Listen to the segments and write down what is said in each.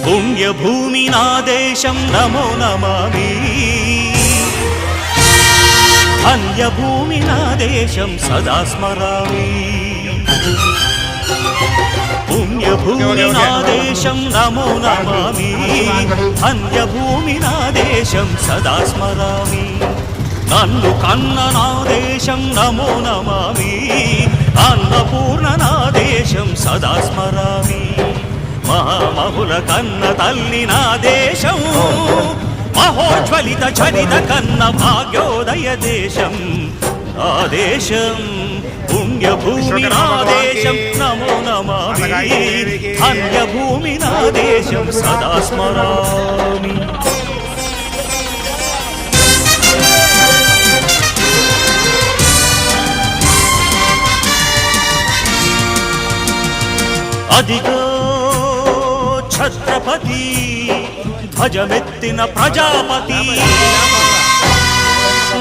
పుణ్యభూమి నా దేశం నమో నమామి ధన్యభూమి నా దేశం సదా స్మరామి పుణ్యభూమి నా దేశం నమో నమామి ధన్యభూమి నా దేశం సదా స్మరామి నన్ను కన్న నా దేశం నమో నమామి అన్నపూర్ణ నా దేశం సదా స్మరామి మహామహుల కన్న తల్లి నా దేశం మహోజ్వలిత చరిత కన్న భాగ్యోదయ దేశం నా దేశం పుణ్యభూమి నా దేశం నమో నమామి ధన్యభూమి నా దేశం సదా స్మరామి అదిగో ఛత్రపతి ధ్వజమెత్తిన ప్రజాపతి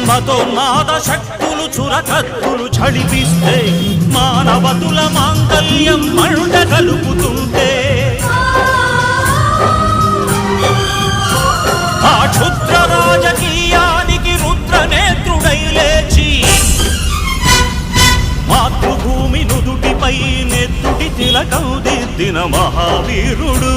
మతోన్మాద శక్తులు చురకత్తులు ఝళిపిస్తే మానవతుల మాంగల్యం మంట కలుపుతుంటే ఆ క్షుద్ర రాజకీయానికి రుద్రనేత్రుడై లేచి మాతృభూమి నుదుటిపై నెత్తుటి తిలకం దిద్దిన మహావీరుడు